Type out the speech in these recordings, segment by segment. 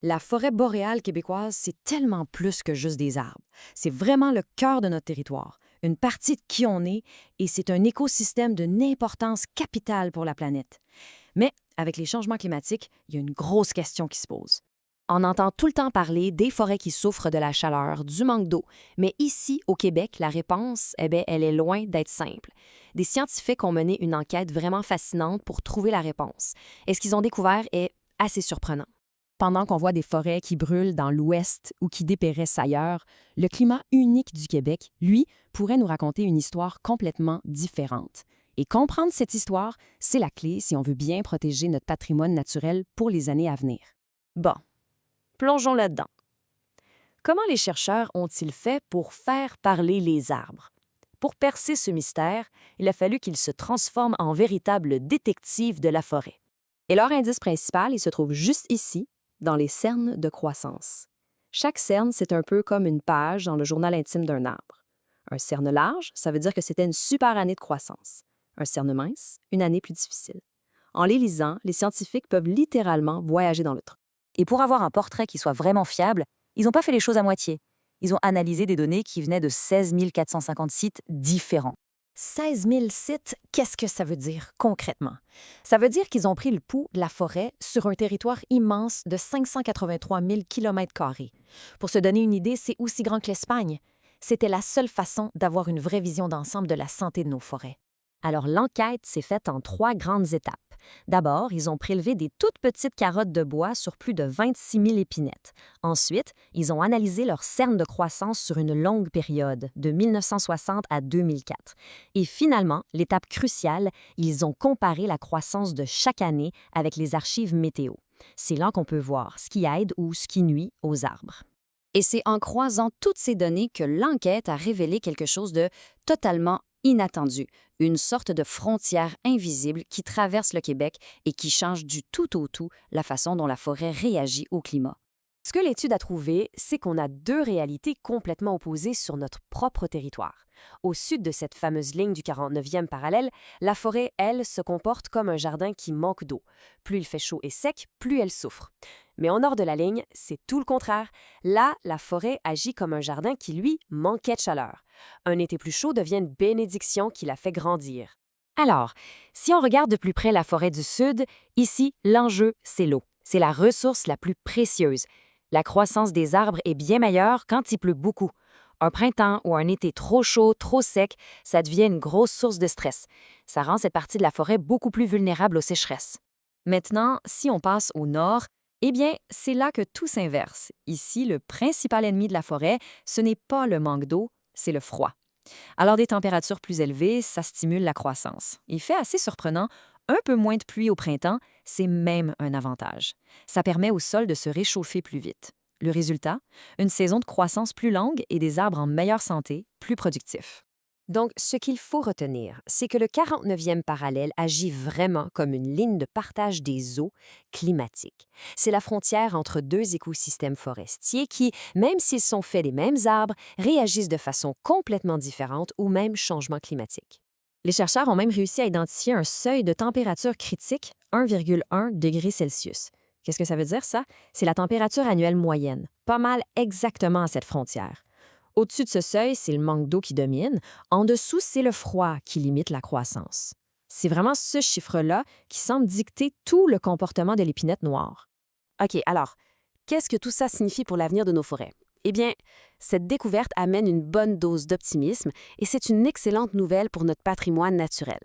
La forêt boréale québécoise, c'est tellement plus que juste des arbres. C'est vraiment le cœur de notre territoire, une partie de qui on est, et c'est un écosystème d'une importance capitale pour la planète. Mais avec les changements climatiques, il y a une grosse question qui se pose. On entend tout le temps parler des forêts qui souffrent de la chaleur, du manque d'eau. Mais ici, au Québec, la réponse, elle est loin d'être simple. Des scientifiques ont mené une enquête vraiment fascinante pour trouver la réponse. Et ce qu'ils ont découvert est assez surprenant. Pendant qu'on voit des forêts qui brûlent dans l'ouest ou qui dépérissent ailleurs, le climat unique du Québec, lui, pourrait nous raconter une histoire complètement différente. Et comprendre cette histoire, c'est la clé si on veut bien protéger notre patrimoine naturel pour les années à venir. Bon, plongeons là-dedans. Comment les chercheurs ont-ils fait pour faire parler les arbres? Pour percer ce mystère, il a fallu qu'ils se transforment en véritables détectives de la forêt. Et leur indice principal, il se trouve juste ici, dans les cernes de croissance. Chaque cerne, c'est un peu comme une page dans le journal intime d'un arbre. Un cerne large, ça veut dire que c'était une super année de croissance. Un cerne mince, une année plus difficile. En les lisant, les scientifiques peuvent littéralement voyager dans le temps. Et pour avoir un portrait qui soit vraiment fiable, ils n'ont pas fait les choses à moitié. Ils ont analysé des données qui venaient de 16 450 sites différents. 16 000 sites, qu'est-ce que ça veut dire concrètement? Ça veut dire qu'ils ont pris le pouls de la forêt sur un territoire immense de 583 000 km². Pour se donner une idée, c'est aussi grand que l'Espagne. C'était la seule façon d'avoir une vraie vision d'ensemble de la santé de nos forêts. Alors, l'enquête s'est faite en 3 grandes étapes. D'abord, ils ont prélevé des toutes petites carottes de bois sur plus de 26 000 épinettes. Ensuite, ils ont analysé leurs cernes de croissance sur une longue période, de 1960 à 2004. Et finalement, l'étape cruciale, ils ont comparé la croissance de chaque année avec les archives météo. C'est là qu'on peut voir ce qui aide ou ce qui nuit aux arbres. Et c'est en croisant toutes ces données que l'enquête a révélé quelque chose de totalement inattendu, une sorte de frontière invisible qui traverse le Québec et qui change du tout au tout la façon dont la forêt réagit au climat. Ce que l'étude a trouvé, c'est qu'on a 2 réalités complètement opposées sur notre propre territoire. Au sud de cette fameuse ligne du 49e parallèle, la forêt, elle, se comporte comme un jardin qui manque d'eau. Plus il fait chaud et sec, plus elle souffre. Mais au nord de la ligne, c'est tout le contraire. Là, la forêt agit comme un jardin qui, lui, manquait de chaleur. Un été plus chaud devient une bénédiction qui la fait grandir. Alors, si on regarde de plus près la forêt du sud, ici, l'enjeu, c'est l'eau. C'est la ressource la plus précieuse. La croissance des arbres est bien meilleure quand il pleut beaucoup. Un printemps ou un été trop chaud, trop sec, ça devient une grosse source de stress. Ça rend cette partie de la forêt beaucoup plus vulnérable aux sécheresses. Maintenant, si on passe au nord, eh bien, c'est là que tout s'inverse. Ici, le principal ennemi de la forêt, ce n'est pas le manque d'eau, c'est le froid. Alors, des températures plus élevées, ça stimule la croissance. Il fait assez surprenant, un peu moins de pluie au printemps, c'est même un avantage. Ça permet au sol de se réchauffer plus vite. Le résultat? Une saison de croissance plus longue et des arbres en meilleure santé, plus productifs. Donc, ce qu'il faut retenir, c'est que le 49e parallèle agit vraiment comme une ligne de partage des eaux climatiques. C'est la frontière entre 2 écosystèmes forestiers qui, même s'ils sont faits des mêmes arbres, réagissent de façon complètement différente au même changement climatique. Les chercheurs ont même réussi à identifier un seuil de température critique, 1,1 degré Celsius. Qu'est-ce que ça veut dire, ça? C'est la température annuelle moyenne, pas mal exactement à cette frontière. Au-dessus de ce seuil, c'est le manque d'eau qui domine. En dessous, c'est le froid qui limite la croissance. C'est vraiment ce chiffre-là qui semble dicter tout le comportement de l'épinette noire. OK, alors, qu'est-ce que tout ça signifie pour l'avenir de nos forêts? Eh bien, cette découverte amène une bonne dose d'optimisme et c'est une excellente nouvelle pour notre patrimoine naturel.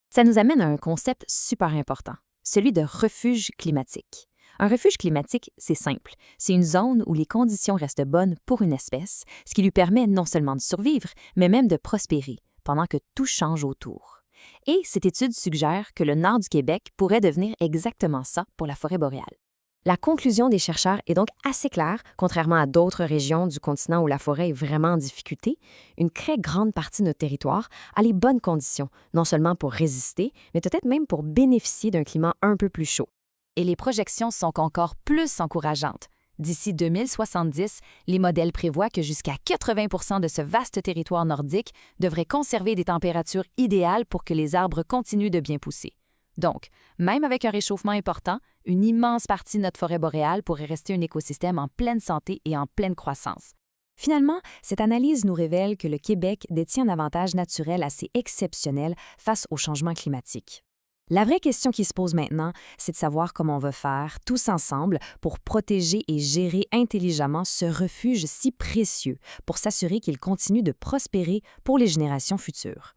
Ça nous amène à un concept super important, celui de refuge climatique. Un refuge climatique, c'est simple. C'est une zone où les conditions restent bonnes pour une espèce, ce qui lui permet non seulement de survivre, mais même de prospérer, pendant que tout change autour. Et cette étude suggère que le nord du Québec pourrait devenir exactement ça pour la forêt boréale. La conclusion des chercheurs est donc assez claire, contrairement à d'autres régions du continent où la forêt est vraiment en difficulté, une très grande partie de notre territoire a les bonnes conditions, non seulement pour résister, mais peut-être même pour bénéficier d'un climat un peu plus chaud. Et les projections sont encore plus encourageantes. D'ici 2070, les modèles prévoient que jusqu'à 80 % de ce vaste territoire nordique devrait conserver des températures idéales pour que les arbres continuent de bien pousser. Donc, même avec un réchauffement important, une immense partie de notre forêt boréale pourrait rester un écosystème en pleine santé et en pleine croissance. Finalement, cette analyse nous révèle que le Québec détient un avantage naturel assez exceptionnel face au changement climatique. La vraie question qui se pose maintenant, c'est de savoir comment on va faire, tous ensemble, pour protéger et gérer intelligemment ce refuge si précieux, pour s'assurer qu'il continue de prospérer pour les générations futures.